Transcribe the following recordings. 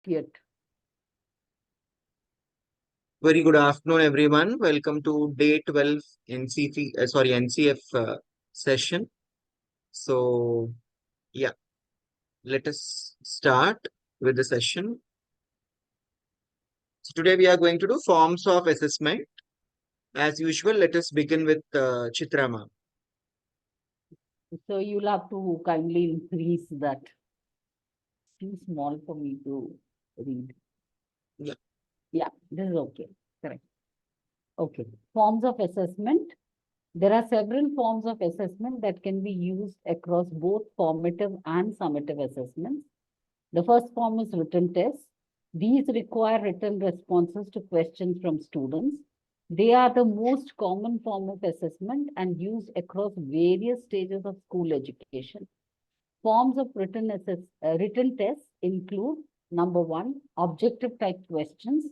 Yet. Very good afternoon, everyone. Welcome to day 12 NCF session. So, yeah, let us start with the session. So, today we are going to do forms of assessment. As usual, let us begin with Chitrama. So you'll have to kindly increase that. Too small for me to read. Yeah. Yeah, this is okay. Correct. Okay. Forms of assessment. There are several forms of assessment that can be used across both formative and summative assessments. The first form is written tests. These require written responses to questions from students. They are the most common form of assessment and used across various stages of school education. Forms of written tests include number one, objective type questions.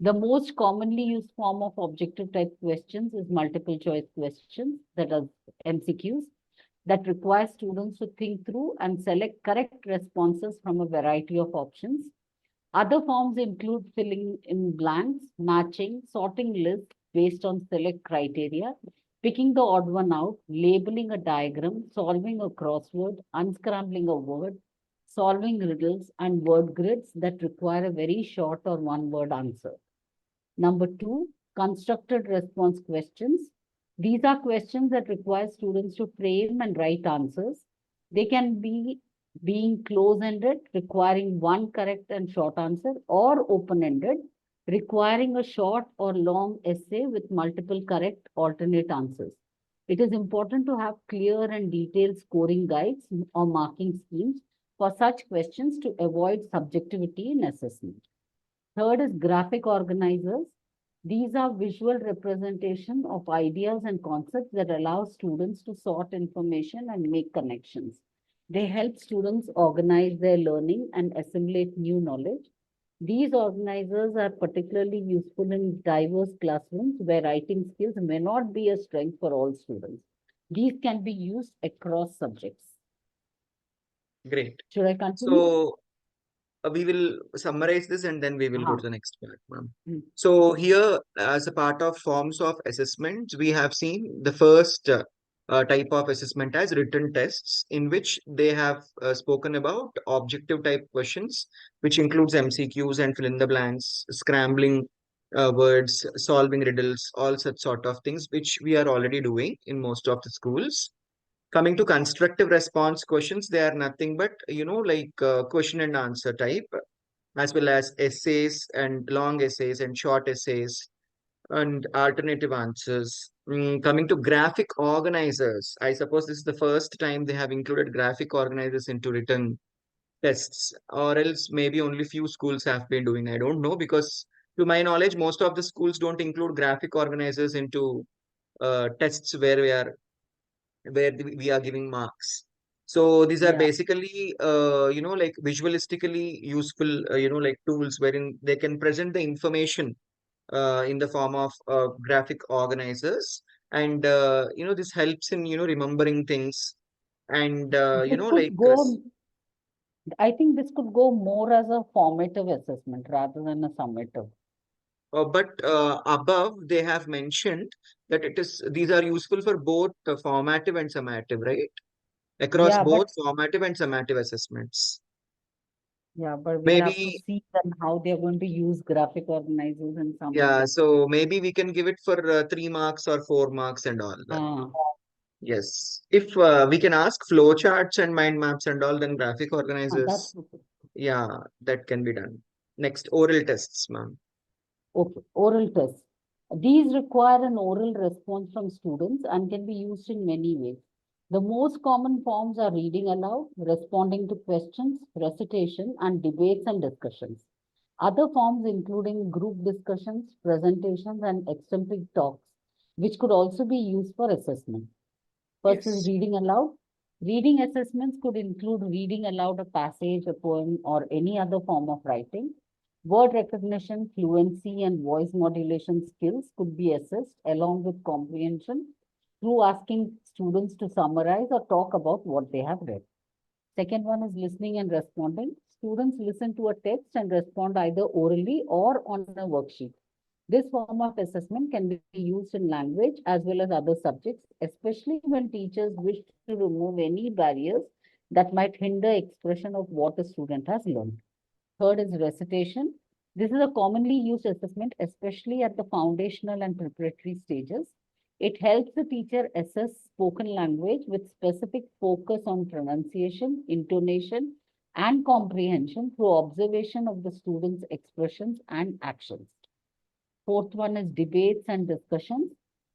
The most commonly used form of objective type questions is multiple choice questions, that is MCQs, that require students to think through and select correct responses from a variety of options. Other forms include filling in blanks, matching, sorting lists based on select criteria, picking the odd one out, labeling a diagram, solving a crossword, unscrambling a word, solving riddles, and word grids that require a very short or one-word answer. Number two, constructed response questions. These are questions that require students to frame and write answers. They can be being close-ended, requiring one correct and short answer, or open-ended, requiring a short or long essay with multiple correct alternate answers. It is important to have clear and detailed scoring guides or marking schemes for such questions to avoid subjectivity in assessment. Third is graphic organizers. These are visual representation of ideas and concepts that allow students to sort information and make connections. They help students organize their learning and assimilate new knowledge. These organizers are particularly useful in diverse classrooms where writing skills may not be a strength for all students. These can be used across subjects. Great. Should I continue? So, we will summarize this and then we will go to the next part, ma'am. Mm. So here, as a part of forms of assessment, we have seen the first type of assessment as written tests, in which they have spoken about objective type questions, which includes MCQs and fill in the blanks, scrambling words, solving riddles, all such sort of things, which we are already doing in most of the schools. Coming to constructive response questions, they are nothing but, like question and answer type, as well as essays and long essays and short essays and alternative answers. Coming to graphic organizers, I suppose this is the first time they have included graphic organizers into written tests, or else maybe only few schools have been doing. I don't know, because to my knowledge, most of the schools don't include graphic organizers into tests where we are giving marks. So these are Yeah. basically, like visualistically useful, like tools wherein they can present the information in the form of graphic organizers. And, this helps in, remembering things. And, This could go, I think this could go more as a formative assessment rather than a summative. but above they have mentioned that these are useful for both formative and summative, right? Across Yeah, both but formative and summative assessments. we'll have to Maybe. see then how they're going to use graphic organizers and Yeah, summative. so maybe we can give it for 3 marks or 4 marks and all that. Ah, Yes. If we can ask flowcharts and mind maps and all, then graphic that's organizers, okay. yeah, that can be done. Next, oral tests, ma'am. Okay, oral tests. These require an oral response from students and can be used in many ways. The most common forms are reading aloud, responding to questions, recitation, and debates and discussions. Other forms including group discussions, presentations, and extempore talks, which could also be used for assessment. First is Yes. reading aloud. Reading assessments could include reading aloud a passage, a poem, or any other form of writing. Word recognition, fluency, and voice modulation skills could be assessed along with comprehension through asking students to summarize or talk about what they have read. Second one is listening and responding. students listen to a text and respond either orally or on a worksheet. This form of assessment can be used in language as well as other subjects, especially when teachers wish to remove any barriers that might hinder expression of what a student has learned. Third is recitation. This is a commonly used assessment, especially at the foundational and preparatory stages. It helps the teacher assess spoken language with specific focus on pronunciation, intonation, and comprehension through observation of the student's expressions and actions. Fourth one is debates and discussions.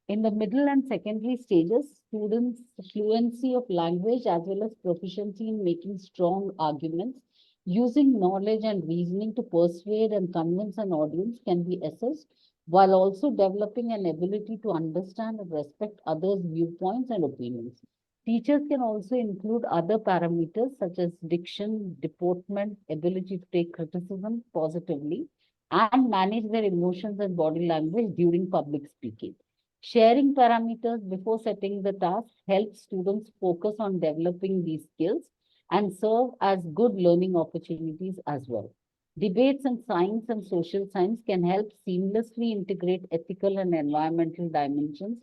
In the middle and secondary stages, students' fluency of language as well as proficiency in making strong arguments using knowledge and reasoning to persuade and convince an audience can be assessed, while also developing an ability to understand and respect others' viewpoints and opinions. Teachers can also include other parameters such as diction, deportment, ability to take criticism positively, and manage their emotions and body language during public speaking. Sharing parameters before setting the task helps students focus on developing these skills and serve as good learning opportunities as well. Debates in science and social science can help seamlessly integrate ethical and environmental dimensions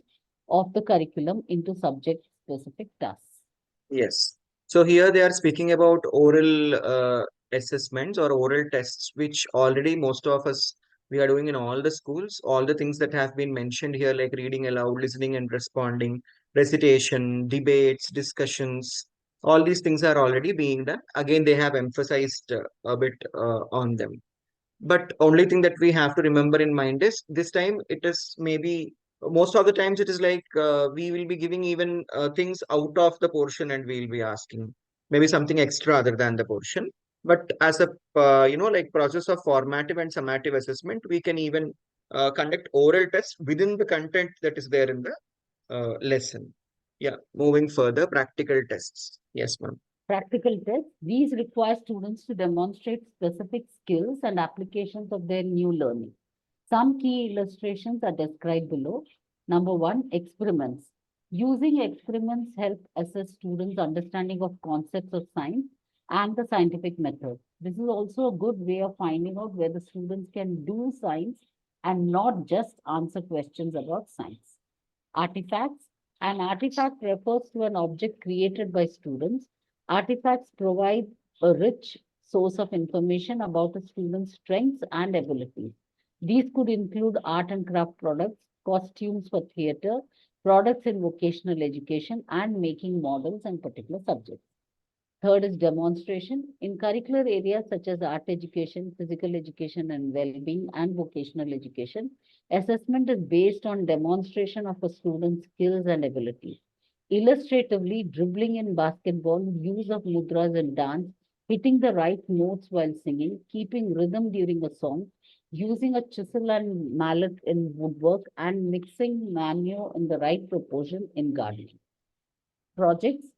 of the curriculum into subject-specific tasks. Yes. So here they are speaking about oral assessments or oral tests, which already most of us we are doing in all the schools. All the things that have been mentioned here, like reading aloud, listening and responding, recitation, debates, discussions, all these things are already being done. Again, they have emphasized a bit on them. But only thing that we have to remember in mind is this time it is maybe most of the times it is like we will be giving even things out of the portion and we'll be asking maybe something extra other than the portion. But as a like process of formative and summative assessment, we can even conduct oral tests within the content that is there in the lesson. Yeah, moving further, practical tests. Yes, ma'am. Practical tests. These require students to demonstrate specific skills and applications of their new learning. Some key illustrations are described below. Number one, experiments. Using experiments help assess students' understanding of concepts of science and the scientific method. This is also a good way of finding out whether students can do science and not just answer questions about science. Artifacts. An artifact refers to an object created by students. Artifacts provide a rich source of information about a student's strengths and abilities. These could include art and craft products, costumes for theater, products in vocational education, and making models in particular subjects. Third is demonstration. In curricular areas such as art education, physical education and well-being, and vocational education, assessment is based on demonstration of a student's skills and abilities. Illustratively, dribbling in basketball, use of mudras in dance, hitting the right notes while singing, keeping rhythm during a song, using a chisel and mallet in woodwork, and mixing manure in the right proportion in gardening. Projects.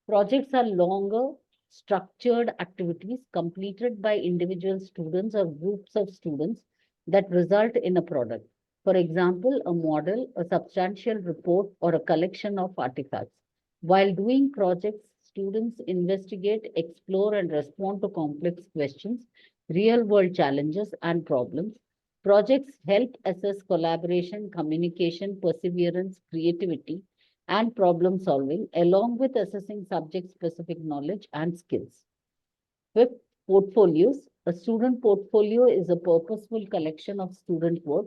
Projects are longer, structured activities completed by individual students or groups of students that result in a product. For example, a model, a substantial report, or a collection of artifacts. While doing projects, students investigate, explore, and respond to complex questions, real-world challenges, and problems. Projects help assess collaboration, communication, perseverance, creativity, and problem solving, along with assessing subject specific knowledge and skills. Fifth, portfolios. A student portfolio is a purposeful collection of student work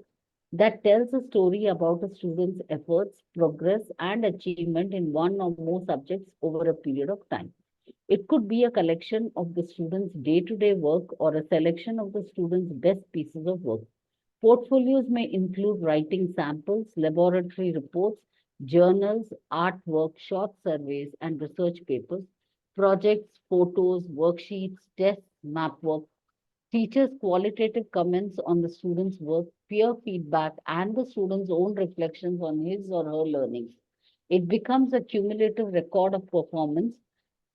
that tells a story about a student's efforts, progress, and achievement in one or more subjects over a period of time. It could be a collection of the student's day-to-day work or a selection of the student's best pieces of work. Portfolios may include writing samples, laboratory reports, journals, artwork, short surveys, and research papers, projects, photos, worksheets, tests, map work, teachers' qualitative comments on the student's work, peer feedback, and the student's own reflections on his or her learnings. It becomes a cumulative record of performance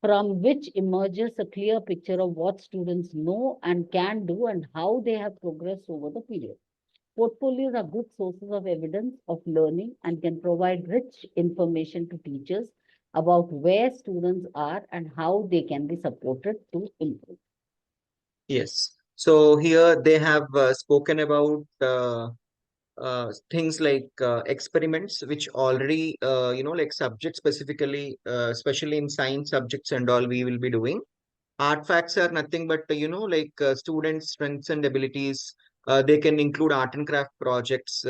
from which emerges a clear picture of what students know and can do and how they have progressed over the period. Portfolios are good sources of evidence of learning and can provide rich information to teachers about where students are and how they can be supported to improve. Yes. So here they have spoken about things like experiments, which already, like subject specifically, especially in science subjects and all, we will be doing. Artifacts are nothing but, like students' strengths and abilities. They can include art and craft projects,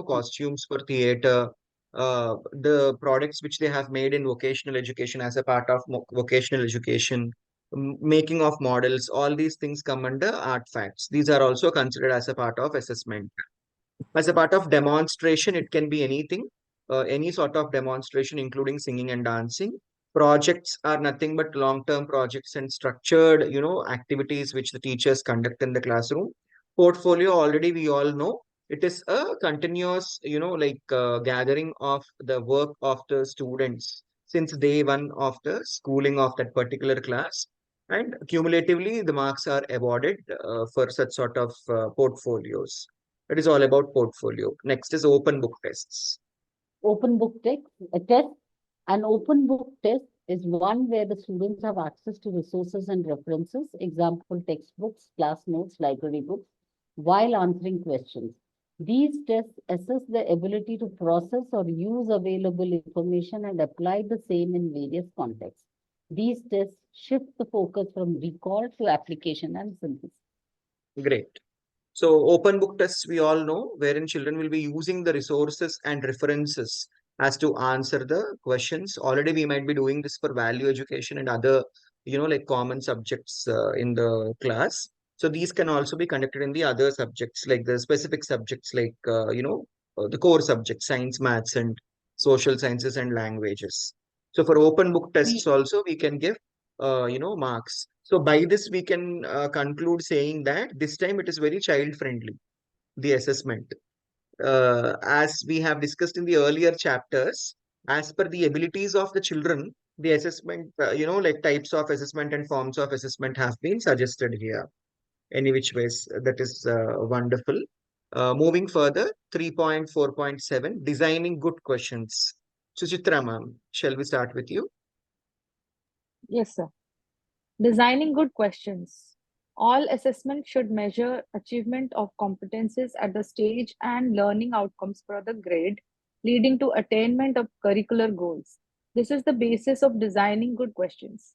costumes for theater, the products which they have made in vocational education as a part of vocational education, making of models, all these things come under artifacts. These are also considered as a part of assessment. As a part of demonstration, it can be anything, any sort of demonstration, including singing and dancing. Projects are nothing but long-term projects and structured, activities which the teachers conduct in the classroom. Portfolio, already we all know, it is a continuous, like gathering of the work of the students since day one of the schooling of that particular class. And cumulatively, the marks are awarded for such sort of portfolios. It is all about portfolio. Next is open book tests. Open book text, a test. An open book test is one where the students have access to resources and references, example textbooks, class notes, library books, while answering questions. These tests assess the ability to process or use available information and apply the same in various contexts. These tests shift the focus from recall to application and synthesis. Great. So open book tests we all know, wherein children will be using the resources and references as to answer the questions. Already we might be doing this for value education and other, like common subjects in the class. So these can also be conducted in the other subjects, like the specific subjects, like, the core subjects, science, maths, and social sciences and languages. So for open book tests We, also, we can give, marks. So by this, we can conclude saying that this time it is very child friendly, the assessment. As we have discussed in the earlier chapters, as per the abilities of the children, the assessment, like types of assessment and forms of assessment have been suggested here. Any which ways, that is wonderful. Moving further, 3.4.7, designing good questions. Suchitra ma'am, shall we start with you? Yes, sir. Designing good questions. All assessment should measure achievement of competencies at the stage and learning outcomes for the grade, leading to attainment of curricular goals. This is the basis of designing good questions.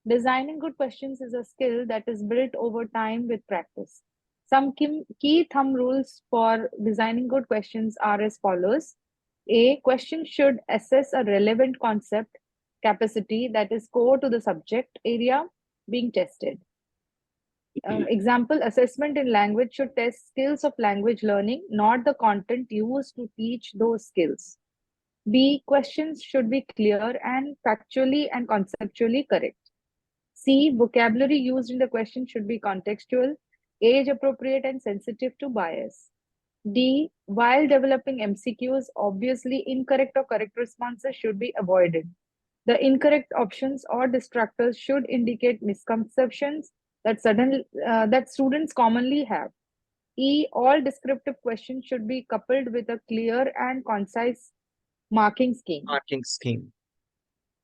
Designing good questions is a skill that is built over time with practice. Some key thumb rules for designing good questions are as follows. A question should assess a relevant concept capacity that is core to the subject area being tested. Example, assessment in language should test skills of language learning, not the content used to teach those skills. B, questions should be clear and factually and conceptually correct. C, vocabulary used in the question should be contextual, age appropriate, and sensitive to bias. D, while developing MCQs, obviously incorrect or correct responses should be avoided. The incorrect options or distractors should indicate misconceptions that students commonly have. E, all descriptive questions should be coupled with a clear and concise marking scheme. Marking scheme.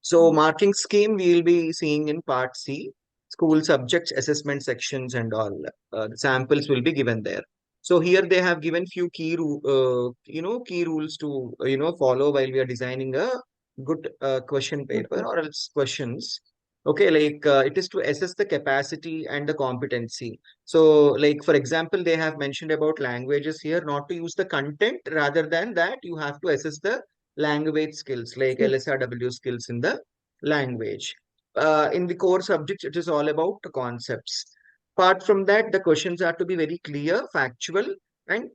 So marking scheme we will be seeing in part C, school subjects, assessment sections and all. The samples will be given there. So here they have given few key rules to, follow while we are designing a good question Good paper or question. else questions. Okay, like it is to assess the capacity and the competency. So like, for example, they have mentioned about languages here, not to use the content, rather than that you have to assess the language skills like Skill. LSRW skills in the language. In the core subjects, it is all about the concepts. Apart from that, the questions are to be very clear, factual, and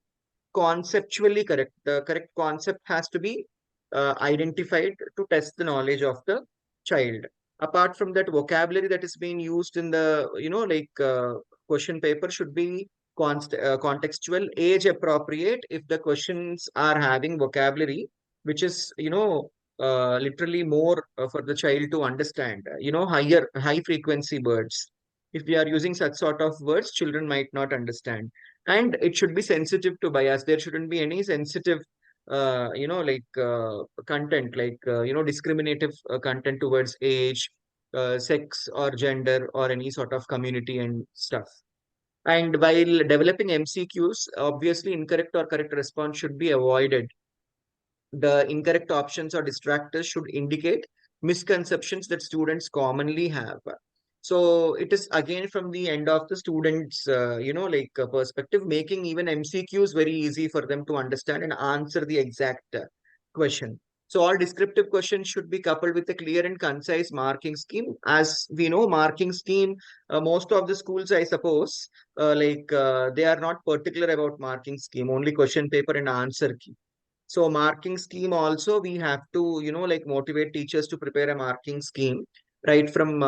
conceptually correct. The correct concept has to be identified to test the knowledge of the child. Apart from that, vocabulary that is being used in the, question paper should be contextual, age appropriate. If the questions are having vocabulary, which is, literally more for the child to understand, high frequency words. If we are using such sort of words, children might not understand, and it should be sensitive to bias. There shouldn't be any sensitive content, like discriminative content towards age, sex or gender or any sort of community and stuff. And while developing MCQs, obviously incorrect or correct response should be avoided. The incorrect options or distractors should indicate misconceptions that students commonly have. So it is again from the end of the students, perspective, making even MCQs very easy for them to understand and answer the exact question. So all descriptive questions should be coupled with a clear and concise marking scheme. As we know, marking scheme, most of the schools, I suppose, they are not particular about marking scheme, only question paper and answer key. So marking scheme also, we have to, motivate teachers to prepare a marking scheme right from,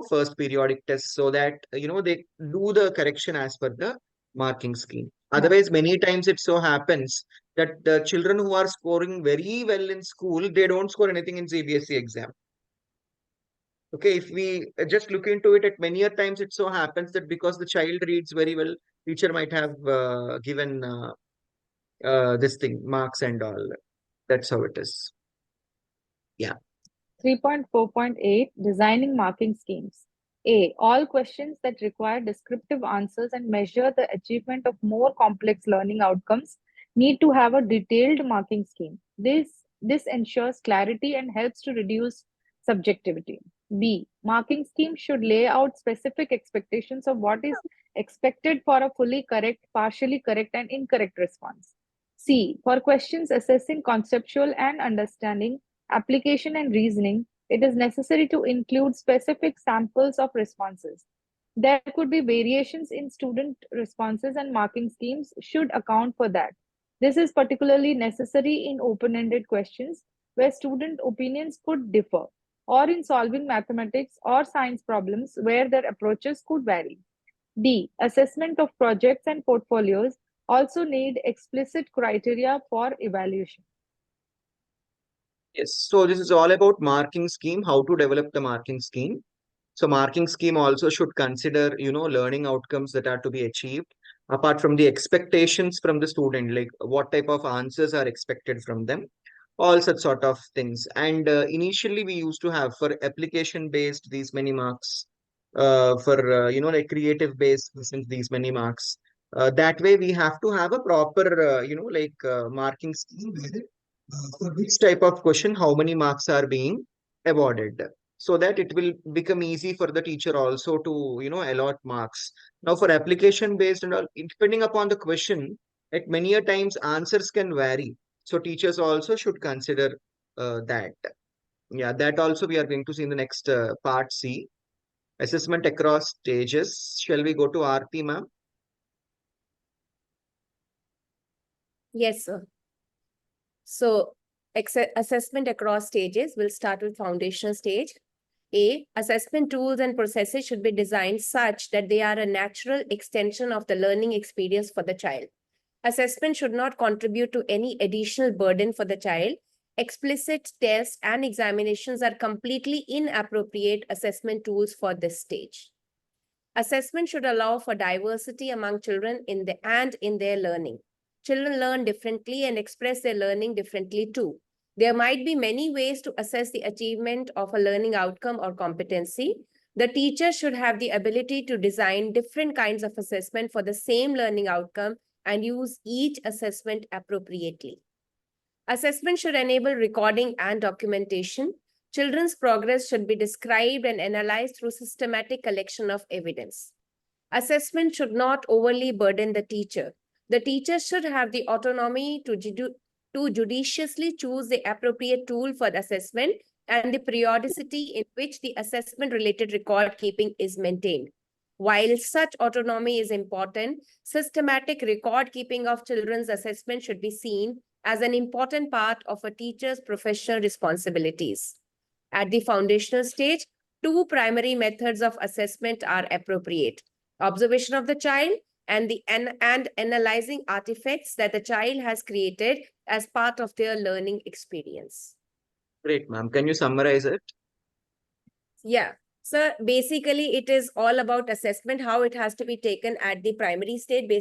first periodic test, so that, they do the correction as per the marking scheme. Yeah. Otherwise, many times it so happens that the children who are scoring very well in school, they don't score anything in CBSE exam. Okay, if we just look into it, at many a times it so happens that because the child reads very well, teacher might have given this thing, marks and all. That's how it is. Yeah. 3.4.8 Designing marking schemes. A. All questions that require descriptive answers and measure the achievement of more complex learning outcomes need to have a detailed marking scheme. This ensures clarity and helps to reduce subjectivity. B. Marking scheme should lay out specific expectations of what is expected for a fully correct, partially correct, and incorrect response. C. For questions assessing conceptual and understanding, application, and reasoning, it is necessary to include specific samples of responses. There could be variations in student responses, and marking schemes should account for that. This is particularly necessary in open-ended questions where student opinions could differ, or in solving mathematics or science problems where their approaches could vary. D. Assessment of projects and portfolios also need explicit criteria for evaluation. Yes. So this is all about marking scheme, how to develop the marking scheme. So marking scheme also should consider, learning outcomes that are to be achieved, apart from the expectations from the student, like what type of answers are expected from them, all such sort of things. And initially we used to have for application based these many marks, for, creative based these many marks. That way we have to have a proper, marking scheme for which type of question, how many marks are being awarded, so that it will become easy for the teacher also to, allot marks. Now for application based and all, depending upon the question, at many a times answers can vary. So teachers also should consider that. Yeah, that also we are going to see in the next part C. Assessment across stages. Shall we go to Aarti, ma'am? Yes, sir. So, assessment across stages. We'll start with foundational stage. A. Assessment tools and processes should be designed such that they are a natural extension of the learning experience for the child. Assessment should not contribute to any additional burden for the child. Explicit tests and examinations are completely inappropriate assessment tools for this stage. Assessment should allow for diversity among children in their learning. Children learn differently and express their learning differently too. There might be many ways to assess the achievement of a learning outcome or competency. The teacher should have the ability to design different kinds of assessment for the same learning outcome and use each assessment appropriately. Assessment should enable recording and documentation. Children's progress should be described and analyzed through systematic collection of evidence. Assessment should not overly burden the teacher. The teacher should have the autonomy to judiciously choose the appropriate tool for assessment and the periodicity in which the assessment-related record keeping is maintained. While such autonomy is important, systematic record keeping of children's assessment should be seen as an important part of a teacher's professional responsibilities. At the foundational stage, two primary methods of assessment are appropriate: observation of the child and analyzing artifacts that the child has created as part of their learning experience. Great, ma'am. Can you summarize it? Yeah. So basically, it is all about assessment, how it has to be taken at the primary stage,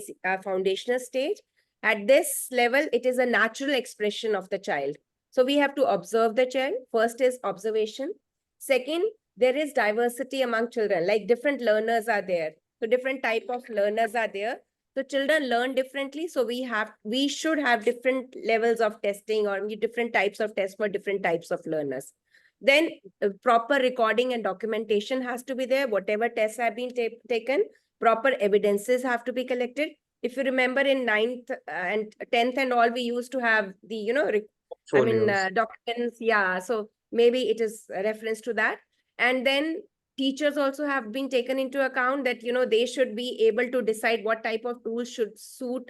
foundational stage. At this level, it is a natural expression of the child. So we have to observe the child. First is observation. Second, there is diversity among children, like different learners are there. So different type of learners are there. So children learn differently. So we should have different levels of testing or different types of tests for different types of learners. Then proper recording and documentation has to be there. Whatever tests have been taken, proper evidences have to be collected. If you remember in 9th and 10th and all, we used to have the, Folios. documents. Yeah. So maybe it is a reference to that. And then teachers also have been taken into account that, they should be able to decide what type of tools should suit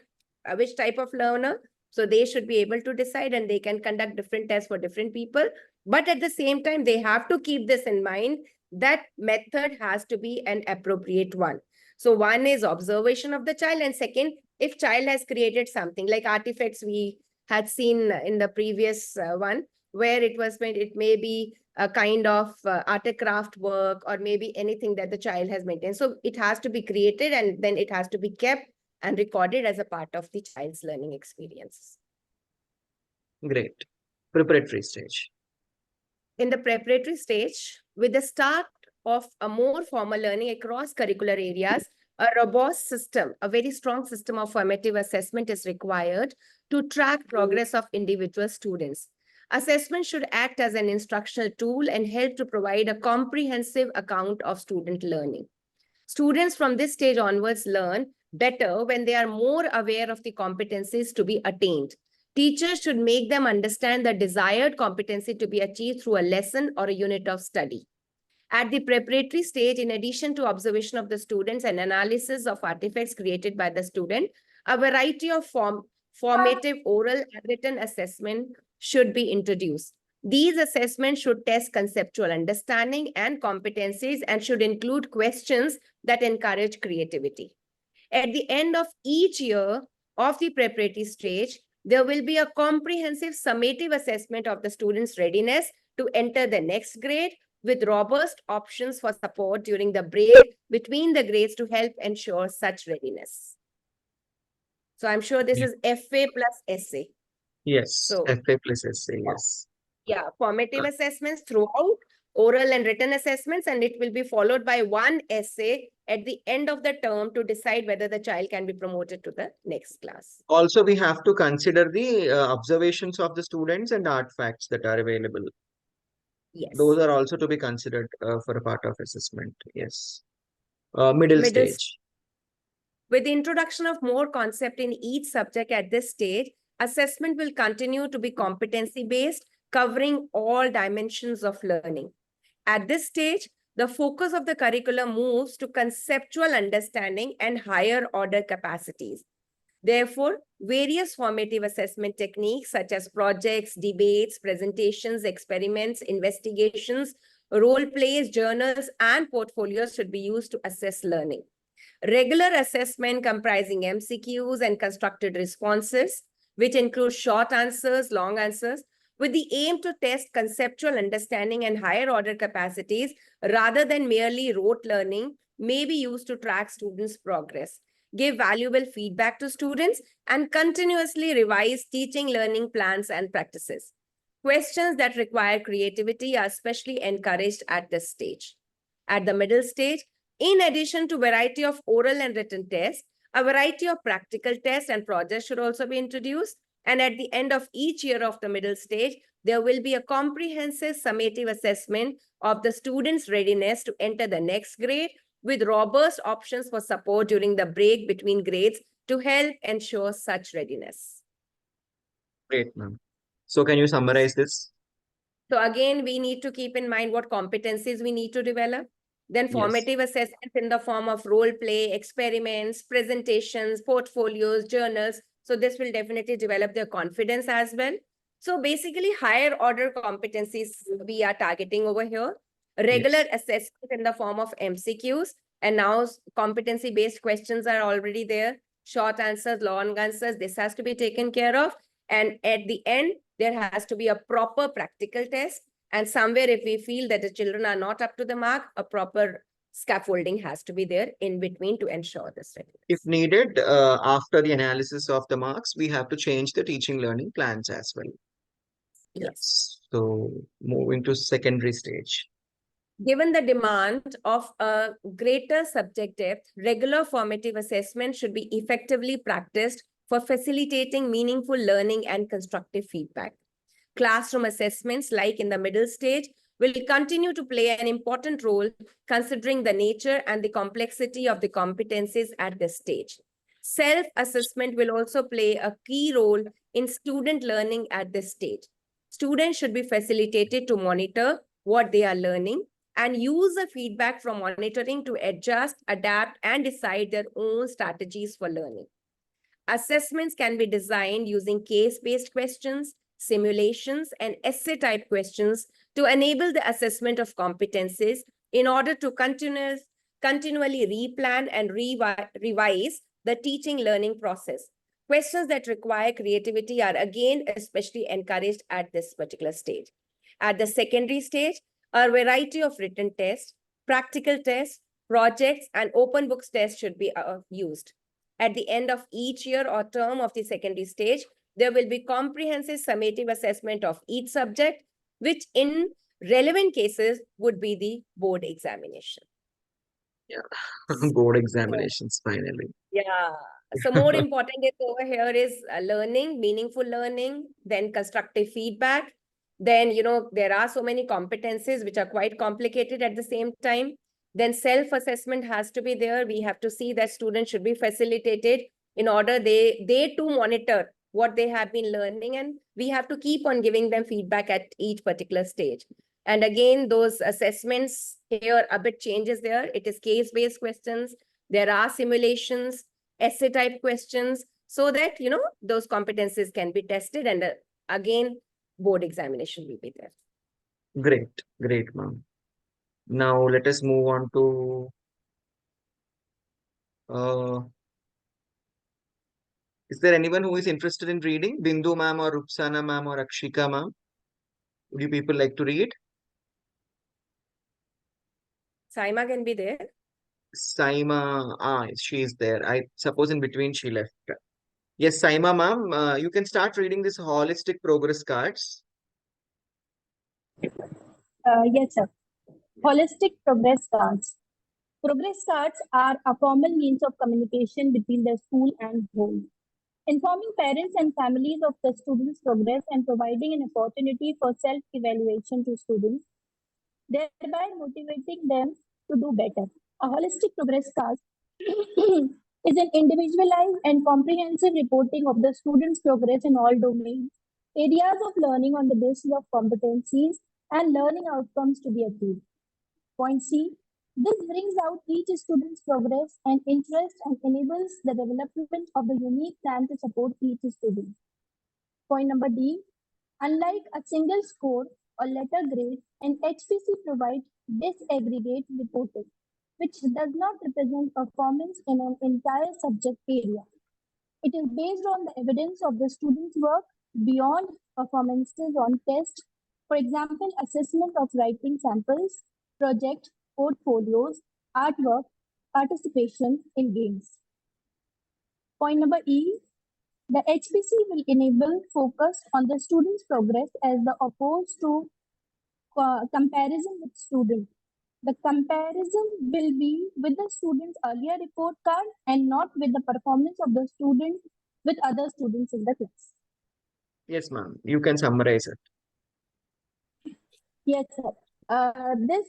which type of learner. So they should be able to decide and they can conduct different tests for different people. But at the same time, they have to keep this in mind that method has to be an appropriate one. So one is observation of the child, and second, if child has created something like artifacts we had seen in the previous one, where it may be a kind of art and craft work or maybe anything that the child has maintained. So it has to be created and then it has to be kept and recorded as a part of the child's learning experience. Great. Preparatory stage. In the preparatory stage, with the start of a more formal learning across curricular areas, a robust system, a very strong system of formative assessment is required to track progress of individual students. Assessment should act as an instructional tool and help to provide a comprehensive account of student learning. Students from this stage onwards learn better when they are more aware of the competencies to be attained. Teachers should make them understand the desired competency to be achieved through a lesson or a unit of study. At the preparatory stage, in addition to observation of the students and analysis of artifacts created by the student, a variety of formative oral and written assessment should be introduced. These assessments should test conceptual understanding and competencies and should include questions that encourage creativity. At the end of each year of the preparatory stage, there will be a comprehensive summative assessment of the student's readiness to enter the next grade with robust options for support during the break between the grades to help ensure such readiness. So I'm sure this is FA plus essay. Yes. So- FA plus essay. Yes. Yeah, formative assessments throughout, oral and written assessments, and it will be followed by one essay at the end of the term to decide whether the child can be promoted to the next class. Also, we have to consider the observations of the students and artifacts that are available. Yes. Those are also to be considered for a part of assessment. Yes. Middle Middle stage. With the introduction of more concept in each subject at this stage, assessment will continue to be competency-based, covering all dimensions of learning. At this stage, the focus of the curriculum moves to conceptual understanding and higher order capacities. Therefore, various formative assessment techniques such as projects, debates, presentations, experiments, investigations, role plays, journals, and portfolios should be used to assess learning. Regular assessment comprising MCQs and constructed responses, which include short answers, long answers, with the aim to test conceptual understanding and higher order capacities rather than merely rote learning, may be used to track students' progress, give valuable feedback to students, and continuously revise teaching learning plans and practices. Questions that require creativity are especially encouraged at this stage. At the middle stage, in addition to variety of oral and written tests, a variety of practical tests and projects should also be introduced. And at the end of each year of the middle stage, there will be a comprehensive summative assessment of the student's readiness to enter the next grade with robust options for support during the break between grades to help ensure such readiness. Great, ma'am. So can you summarize this? So again, we need to keep in mind what competencies we need to develop. Then Yes. formative assessments in the form of role play, experiments, presentations, portfolios, journals. So this will definitely develop their confidence as well. So basically higher order competencies we are targeting over here. Regular assessment in the form of MCQs, and now competency-based questions are already there. Short answers, long answers, this has to be taken care of. And at the end, there has to be a proper practical test. And somewhere if we feel that the children are not up to the mark, a proper scaffolding has to be there in between to ensure this readiness. If needed, after the analysis of the marks, we have to change the teaching learning plans as well. Yes. So moving to secondary stage. Given the demand of a greater subject depth, regular formative assessment should be effectively practiced for facilitating meaningful learning and constructive feedback. Classroom assessments, like in the middle stage, will continue to play an important role considering the nature and the complexity of the competencies at this stage. Self-assessment will also play a key role in student learning at this stage. Students should be facilitated to monitor what they are learning and use the feedback from monitoring to adjust, adapt, and decide their own strategies for learning. Assessments can be designed using case-based questions, simulations, and essay-type questions to enable the assessment of competencies in order to continually replan and revise the teaching learning process. Questions that require creativity are again especially encouraged at this particular stage. At the secondary stage, a variety of written tests, practical tests, projects, and open books tests should be used. At the end of each year or term of the secondary stage, there will be comprehensive summative assessment of each subject, which in relevant cases would be the board examination. Board examinations, finally. Yeah. So more important is over here is learning, meaningful learning, then constructive feedback. Then, there are so many competencies which are quite complicated at the same time. Then self-assessment has to be there. We have to see that students should be facilitated in order they too monitor what they have been learning, and we have to keep on giving them feedback at each particular stage. And again, those assessments here a bit changes there. It is case-based questions. There are simulations, essay-type questions, so that, those competencies can be tested. And again, board examination will be there. Great, ma'am. Now let us move on to is there anyone who is interested in reading? Bindu ma'am or Rupsana ma'am or Akshika ma'am? Would you people like to read? Saima can be there. Saima, she is there. I suppose in between she left. Yes, Saima ma'am, you can start reading this holistic progress cards. Yes, sir. Holistic progress cards. Progress cards are a formal means of communication between the school and home, informing parents and families of the students' progress and providing an opportunity for self-evaluation to students, thereby motivating them to do better. A holistic progress card is an individualized and comprehensive reporting of the students' progress in all domains, areas of learning on the basis of competencies and learning outcomes to be achieved. Point C. This brings out each student's progress and interest and enables the development of a unique plan to support each student. Point number D. Unlike a single score or letter grade, an HPC provides disaggregate reporting, which does not represent performance in an entire subject area. It is based on the evidence of the student's work beyond performances on tests. For example, assessment of writing samples, project, portfolios, artwork, participation in games. Point number E. The HPC will enable focus on the student's progress as opposed to comparison with student. The comparison will be with the student's earlier report card and not with the performance of the student with other students in the class. Yes, ma'am. You can summarize it. Yes, sir. This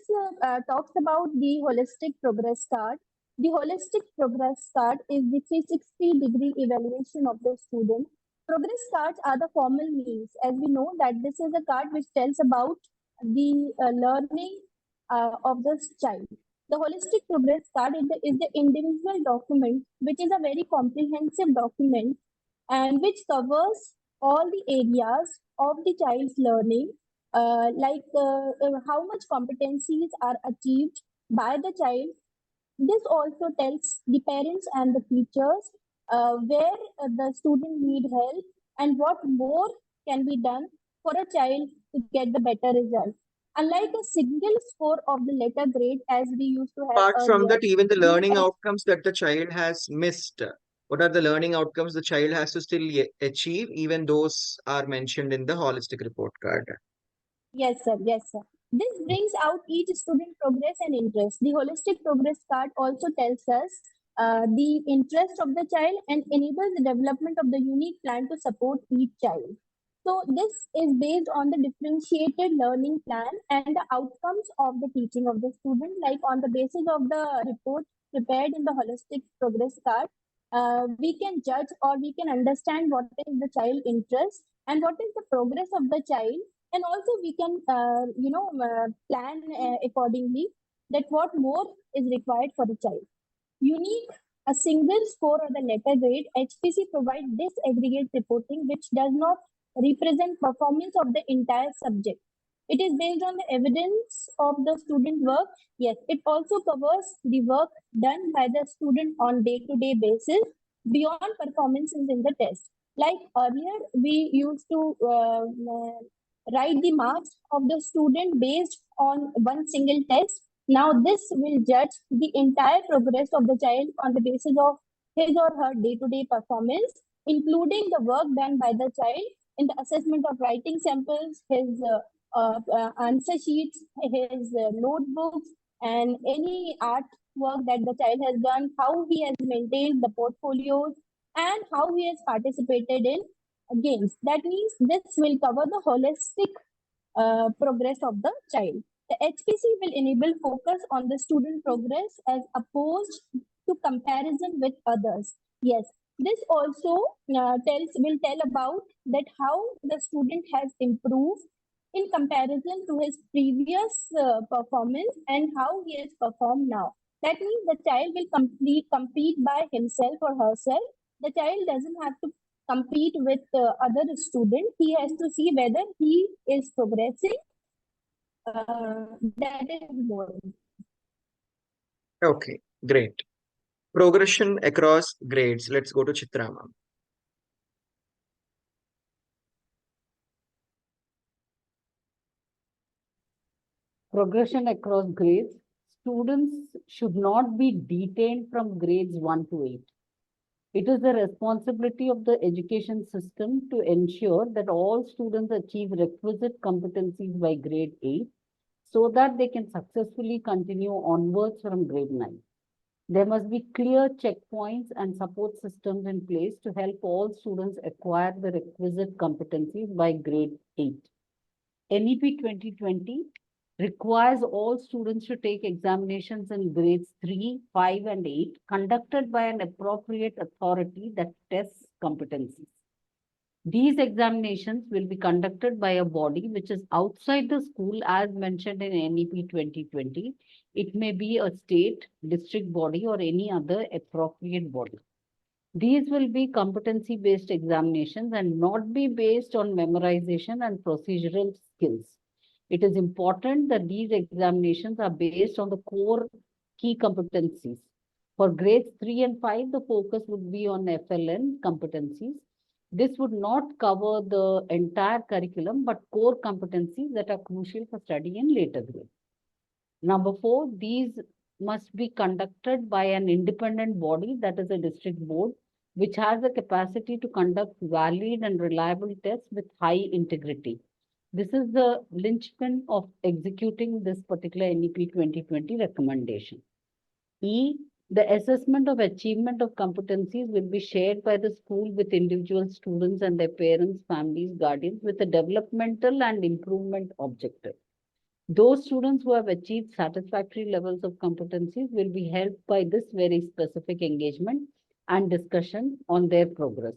talks about the holistic progress card. The holistic progress card is the 360-degree evaluation of the student. Progress cards are the formal means, as we know that this is a card which tells about the learning of this child. The holistic progress card is the individual document, which is a very comprehensive document and which covers all the areas of the child's learning, like how much competencies are achieved by the child. This also tells the parents and the teachers where the student need help and what more can be done for a child to get the better result. Unlike a single score of the letter grade as we used to have Apart from earlier, that, even the learning the outcomes that the child has missed, what are the learning outcomes the child has to still achieve? Even those are mentioned in the holistic report card. Yes, sir. Yes, sir. This brings out each student progress and interest. The holistic progress card also tells us the interest of the child and enables the development of the unique plan to support each child. So this is based on the differentiated learning plan and the outcomes of the teaching of the student, like on the basis of the report prepared in the holistic progress card. We can judge or we can understand what is the child interest and what is the progress of the child, and also we can plan accordingly that what more is required for the child. Unique, a single score or the letter grade, HPC provides disaggregate reporting which does not represent performance of the entire subject. It is based on the evidence of the student work. Yes, it also covers the work done by the student on day-to-day basis beyond performances in the test. Like earlier, we used to write the marks of the student based on one single test. Now this will judge the entire progress of the child on the basis of his or her day-to-day performance, including the work done by the child in the assessment of writing samples, his answer sheets, his notebooks, and any art work that the child has done, how he has maintained the portfolios, and how he has participated in games. That means this will cover the holistic progress of the child. The HPC will enable focus on the student progress as opposed to comparison with others. Yes, this also will tell about that how the student has improved in comparison to his previous performance and how he has performed now. That means the child will compete by himself or herself. The child doesn't have to compete with other students. He has to see whether he is progressing. That is more. Okay, great. Progression across grades. Let's go to Chitra, ma'am. Progression across grades. Students should not be detained from grades 1 to 8. It is the responsibility of the education system to ensure that all students achieve requisite competencies by grade 8 so that they can successfully continue onwards from grade 9. There must be clear checkpoints and support systems in place to help all students acquire the requisite competencies by grade 8. NEP 2020 requires all students to take examinations in grades 3, 5, and 8 conducted by an appropriate authority that tests competencies. These examinations will be conducted by a body which is outside the school as mentioned in NEP 2020. It may be a state, district body, or any other appropriate body. These will be competency-based examinations and not be based on memorization and procedural skills. It is important that these examinations are based on the core key competencies. For grades 3 and 5, the focus would be on FLN competencies. This would not cover the entire curriculum, but core competencies that are crucial for study in later grades. Number 4, these must be conducted by an independent body, that is a district board, which has the capacity to conduct valid and reliable tests with high integrity. This is the linchpin of executing this particular NEP 2020 recommendation. E, the assessment of achievement of competencies will be shared by the school with individual students and their parents, families, guardians with a developmental and improvement objective. Those students who have achieved satisfactory levels of competencies will be helped by this very specific engagement and discussion on their progress.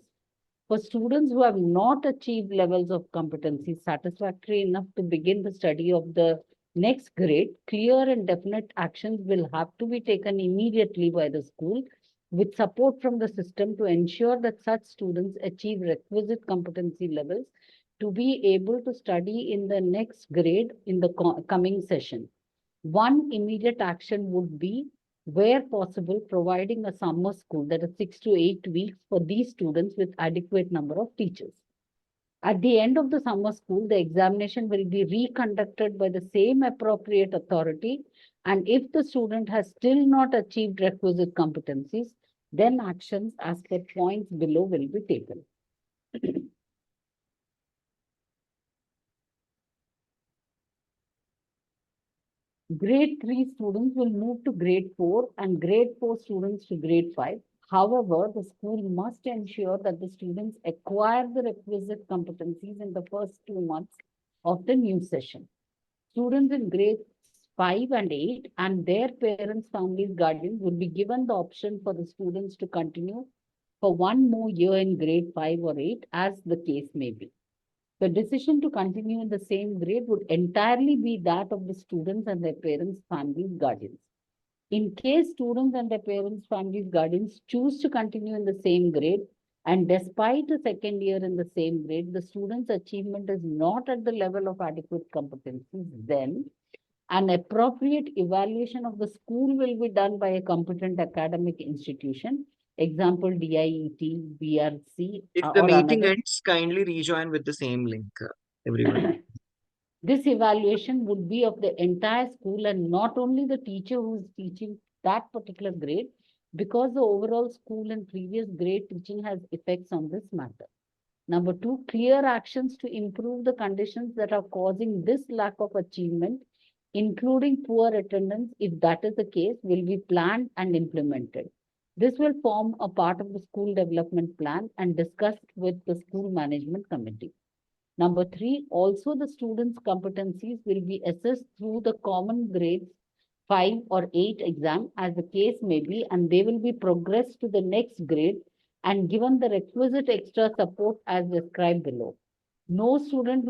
For students who have not achieved levels of competency satisfactory enough to begin the study of the next grade, clear and definite actions will have to be taken immediately by the school with support from the system to ensure that such students achieve requisite competency levels to be able to study in the next grade in the coming session. One immediate action would be, where possible, providing a summer school that is 6 to 8 weeks for these students with adequate number of teachers. At the end of the summer school, the examination will be reconducted by the same appropriate authority. And if the student has still not achieved requisite competencies, then actions as per points below will be taken. Grade 3 students will move to grade 4 and grade 4 students to grade 5. However, the school must ensure that the students acquire the requisite competencies in the first 2 months of the new session. Students in grades 5 and 8 and their parents, families, guardians will be given the option for the students to continue for one more year in grade 5 or 8, as the case may be. The decision to continue in the same grade would entirely be that of the students and their parents, families, guardians. In case students and their parents, families, guardians choose to continue in the same grade, and despite a second year in the same grade, the student's achievement is not at the level of adequate competencies, then an appropriate evaluation of the school will be done by a competent academic institution, example DIET, BRC, If the or meeting another. ends, kindly rejoin with the same link, everyone. This evaluation would be of the entire school and not only the teacher who is teaching that particular grade, because the overall school and previous grade teaching has effects on this matter. Number 2, clear actions to improve the conditions that are causing this lack of achievement, including poor attendance, if that is the case, will be planned and implemented. This will form a part of the school development plan and discussed with the school management committee. Number 3, also the students' competencies will be assessed through the common grades 5 or 8 exam, as the case may be, and they will be progressed to the next grade and given the requisite extra support as described below. No student